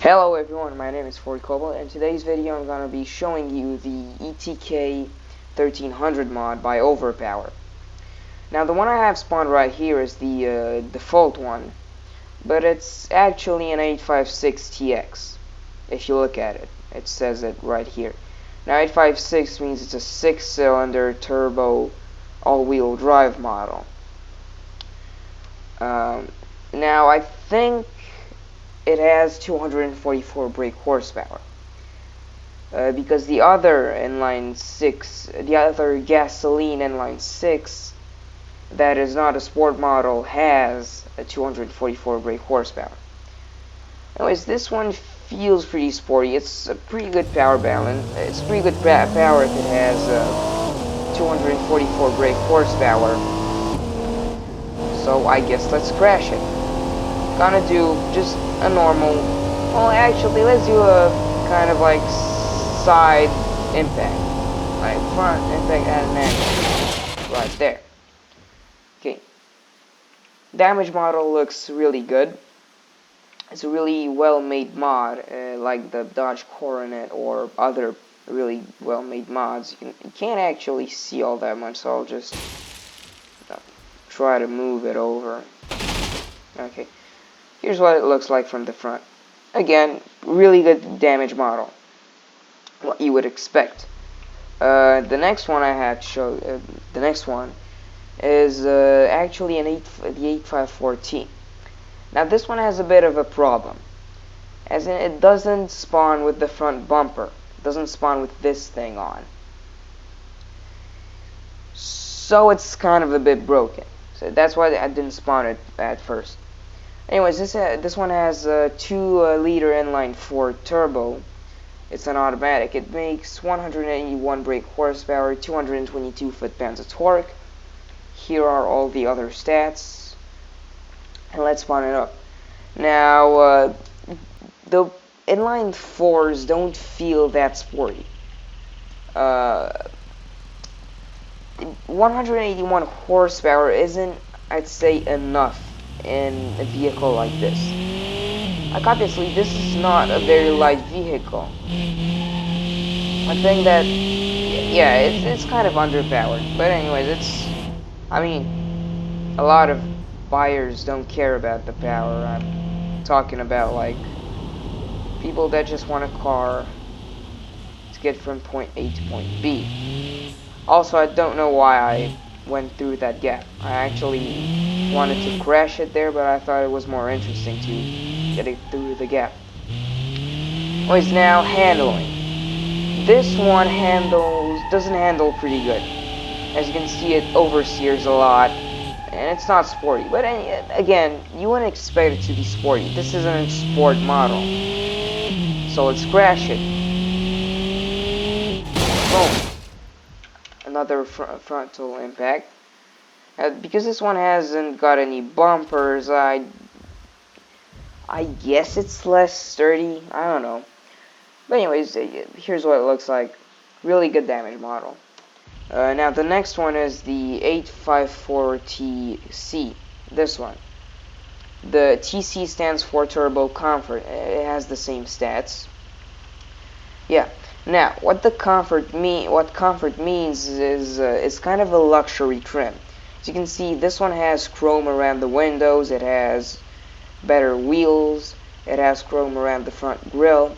Hello everyone, my name is Ford Cobalt, and in today's video I'm going to be showing you the ETK1300 mod by Overpower. Now the one I have spawned right here is the default one, but it's actually an 856TX. If you look at it, it says it right here. Now 856 means it's a 6-cylinder turbo all-wheel drive model. Now I think it has 244 brake horsepower. Because the other gasoline inline 6 that is not a sport model has a 244 brake horsepower. Anyways, this one feels pretty sporty. It's a pretty good power balance. It's pretty good power if it has 244 brake horsepower. So I guess let's crash it. Gonna do just a normal, well actually let's do a kind of like side impact, like front impact at an angle, right there. Okay, damage model looks really good. It's a really well made mod, like the Dodge Coronet or other really well made mods. You can't actually see all that much, so I'll just try to move it over. Okay. Here's what it looks like from the front. Again, really good damage model. What you would expect. The next one I had show. The next one is actually the 8514. Now this one has a bit of a problem, as in it doesn't spawn with the front bumper. It doesn't spawn with this thing on. So it's kind of a bit broken. So that's why I didn't spawn it at first. Anyways, this one has a 2-liter inline 4 turbo. It's an automatic. It makes 181 brake horsepower, 222 foot-pounds of torque. Here are all the other stats, and let's spawn it up. Now, the inline 4s don't feel that sporty. 181 horsepower isn't, I'd say, enough in a vehicle like this. Like obviously this is not a very light vehicle. I think that, yeah, it's kind of underpowered. But anyways, I mean, a lot of buyers don't care about the power. I'm talking about like people that just want a car to get from point A to point B. Also, I don't know why I went through that gap. I actually wanted to crash it there, but I thought it was more interesting to get it through the gap. Anyways, now handling. This one doesn't handle pretty good. As you can see, it oversteers a lot, and it's not sporty. But again, you wouldn't expect it to be sporty. This isn't a sport model. So let's crash it. Boom. Another frontal impact. Because this one hasn't got any bumpers, I guess it's less sturdy. I don't know. But anyways, here's what it looks like. Really good damage model. Now the next one is the 854TC. This one. The TC stands for Turbo Comfort. It has the same stats. Yeah. Now, what comfort means is it's kind of a luxury trim. As you can see, this one has chrome around the windows, it has better wheels, it has chrome around the front grille.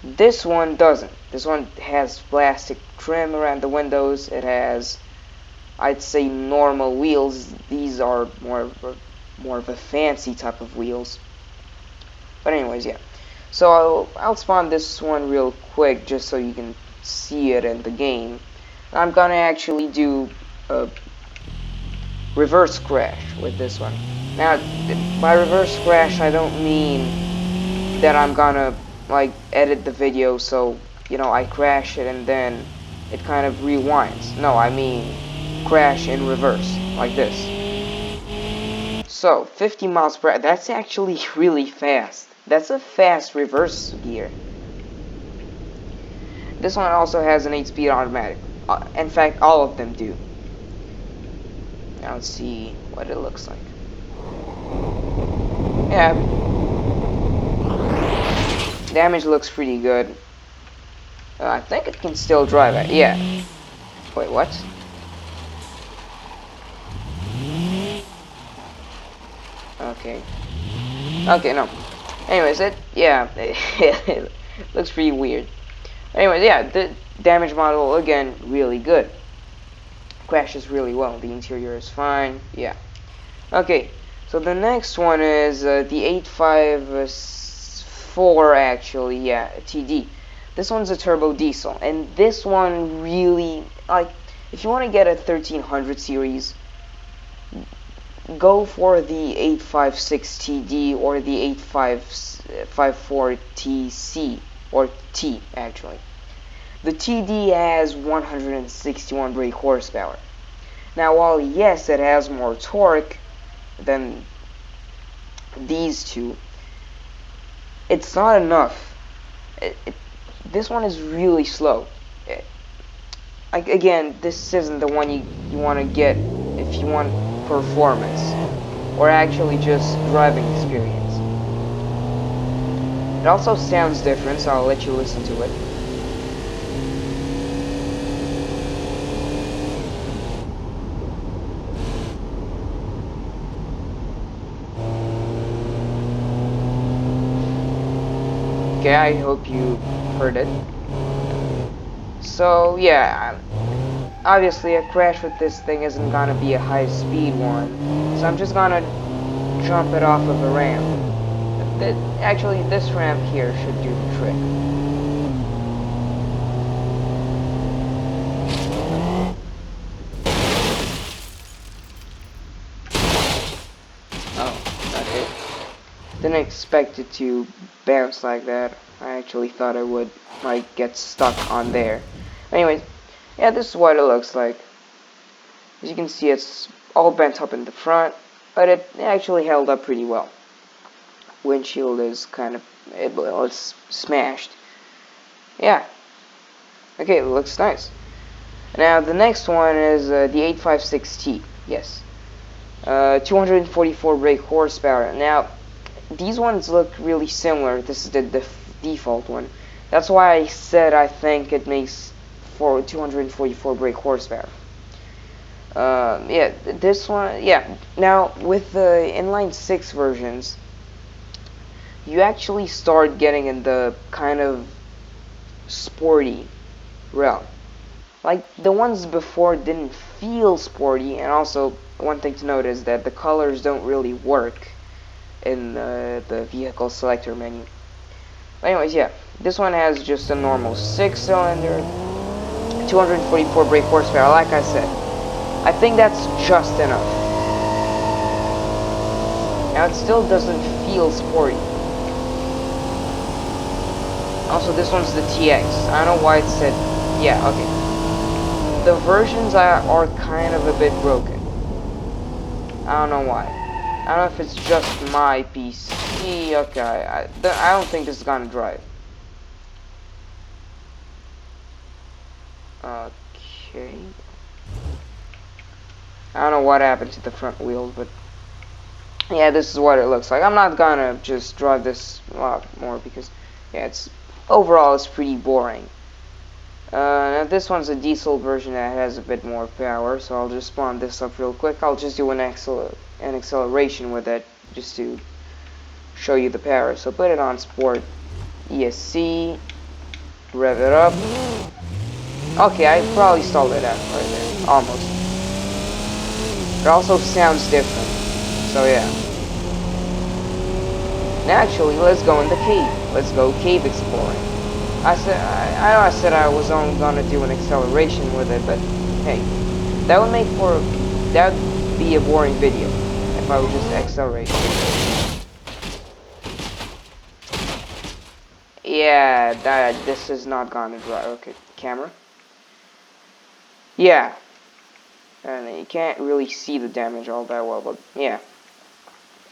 This one doesn't. This one has plastic trim around the windows, it has, I'd say, normal wheels. These are more of a fancy type of wheels. But anyways, yeah. So I'll spawn this one real quick just so you can see it in the game. I'm gonna actually do a reverse crash with this one. Now, by reverse crash, I don't mean that I'm gonna like edit the video so, you know, I crash it and then it kind of rewinds. No, I mean crash in reverse, like this. So, 50 miles per hour, that's actually really fast. That's a fast reverse gear. This one also has an 8-speed automatic. In fact, all of them do. Now let's see what it looks like. Yeah. damage looks pretty good. I think it can still drive it. Yeah. Wait, what? Okay. Okay, no. Anyways, it looks pretty weird. Anyways, yeah, the damage model again really good. Crashes really well. The interior is fine. Yeah. Okay. So the next one is the 854 actually. Yeah, TD. This one's a turbo diesel, and this one really like. If you want to get a 1300 series, go for the 856 TD or the 854 TC or T actually. The TD has 161 brake horsepower. Now, while yes, it has more torque than these two, it's not enough. This one is really slow. Again, this isn't the one you want to get if you want performance or actually just driving experience. It also sounds different, so I'll let you listen to it. Okay, I hope you heard it. So yeah, obviously a crash with this thing isn't gonna be a high speed one, so I'm just gonna jump it off of a ramp. Actually, this ramp here should do the trick. Oh, okay. Didn't expect it to bounce like that. I actually thought I would might get stuck on there. Anyways, yeah, this is what it looks like. As you can see, it's all bent up in the front, but it actually held up pretty well. Windshield is kind of, it's smashed. Yeah. Okay, it looks nice. Now, the next one is the 856T. Yes. 244 brake horsepower. Now, these ones look really similar. This is the default one. That's why I said I think it makes for 244 brake horsepower. Yeah, this one, yeah. Now, with the inline 6 versions, you actually start getting in the kind of sporty realm. Like, the ones before didn't feel sporty, and also, one thing to note is that the colors don't really work in the vehicle selector menu. But anyways, yeah, this one has just a normal 6-cylinder, 244 brake horsepower, like I said. I think that's just enough. Now, it still doesn't feel sporty. Also, this one's the TX. I don't know why it said, yeah, okay. The versions are kind of a bit broken. I don't know why. I don't know if it's just my PC. Okay, I don't think this is gonna drive. Okay. I don't know what happened to the front wheel, but yeah, this is what it looks like. I'm not gonna just drive this a lot more because, yeah, overall it's pretty boring. Now this one's a diesel version that has a bit more power, so I'll just spawn this up real quick. I'll just do an acceleration with it, just to show you the power. So put it on sport, ESC, rev it up. Okay, I probably stalled it out right there, almost. It also sounds different, so yeah. Now actually, let's go in the cave. Let's go cave exploring. I know I said I was only gonna do an acceleration with it, but hey, that would be a boring video if I would just accelerate. Yeah, this is not gonna drive. Okay, camera. Yeah, and you can't really see the damage all that well, but yeah,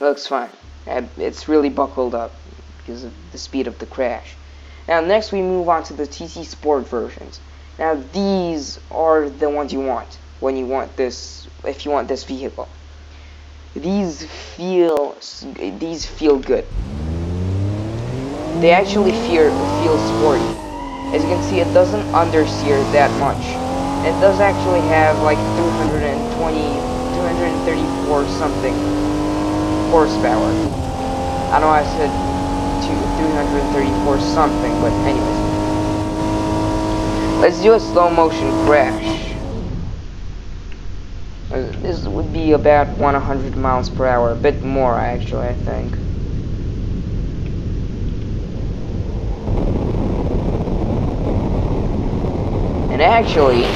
looks fine. And it's really buckled up because of the speed of the crash. Now next we move on to the TC Sport versions. Now these are the ones you want when you want this, if you want this vehicle. These feel good. they actually feel sporty. As you can see, it doesn't understeer that much. It does actually have like 334 something horsepower. I know I said 334 something, but anyways. Let's do a slow motion crash. This would be about 100 miles per hour, a bit more actually, I think. And actually,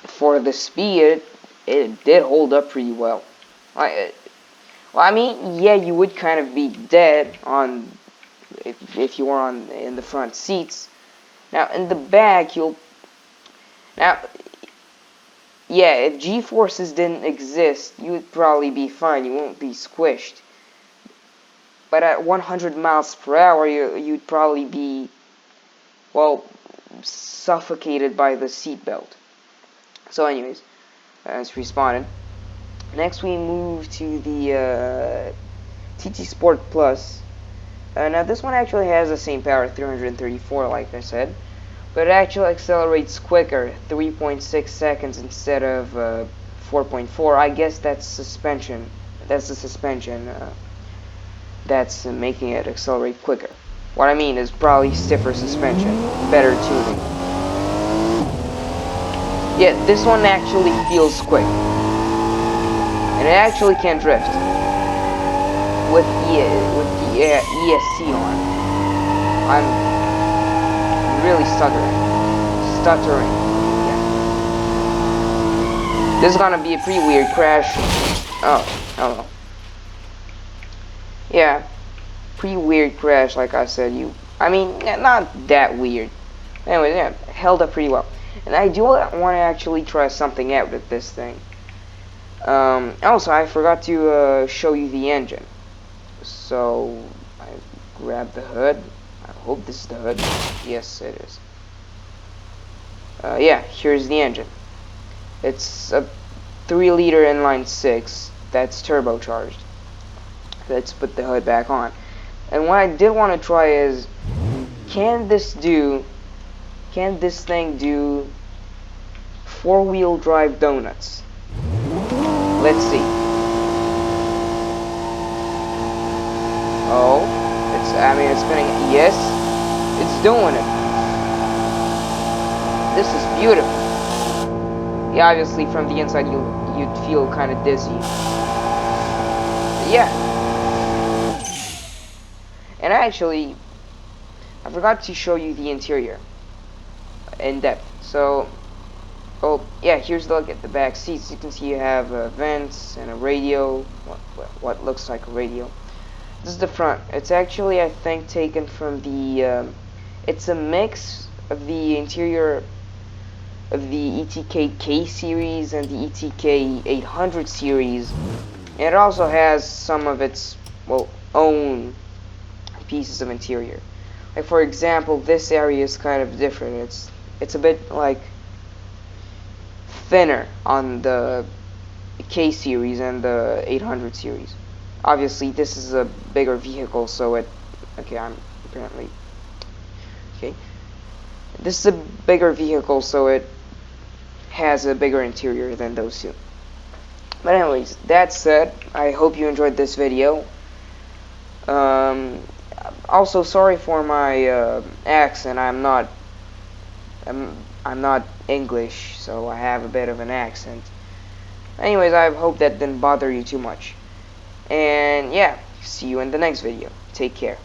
for the speed, it did hold up pretty well. Well, I mean, yeah, you would kind of be dead on if you were in the front seats. Now, in the back, now, yeah, if G-forces didn't exist, you would probably be fine. You won't be squished. But at 100 miles per hour, you'd probably be, well, suffocated by the seatbelt. So anyways, it's respawned. Next we move to the TT Sport Plus. Now this one actually has the same power, 334 like I said, but it actually accelerates quicker, 3.6 seconds instead of 4.4. I guess that's suspension. That's the suspension that's making it accelerate quicker. What I mean is probably stiffer suspension, better tuning. Yeah, this one actually feels quick. And it actually can drift. With the ESC on. I'm really stuttering. Yeah. This is gonna be a pretty weird crash. Oh, hello. Yeah, pretty weird crash, like I said. I mean, not that weird. Anyway, yeah, held up pretty well. And I do want to actually try something out with this thing. Also, I forgot to show you the engine. So, I grabbed the hood. I hope this is the hood. Yes, it is. Yeah, here's the engine. It's a 3-liter inline 6 that's turbocharged. Let's put the hood back on. And what I did want to try is, can this thing do 4-wheel drive donuts? Let's see. Oh, it's spinning. Yes, it's doing it. This is beautiful. Yeah, obviously from the inside you'd feel kind of dizzy. But yeah. And actually, I forgot to show you the interior in depth. So, oh yeah, here's the look at the back seats. You can see you have vents and a radio. What looks like a radio. This is the front. It's actually, I think, taken from the. It's a mix of the interior of the ETK series and the ETK1300 series, and it also has some of its own pieces of interior. Like for example, this area is kind of different. It's a bit like thinner on the K series and the 800 series. Obviously, this is a bigger vehicle, so this is a bigger vehicle, so it has a bigger interior than those two. But anyways, that said, I hope you enjoyed this video. Also, sorry for my accent. I'm not English, so I have a bit of an accent. Anyways, I hope that didn't bother you too much. And yeah, see you in the next video. Take care.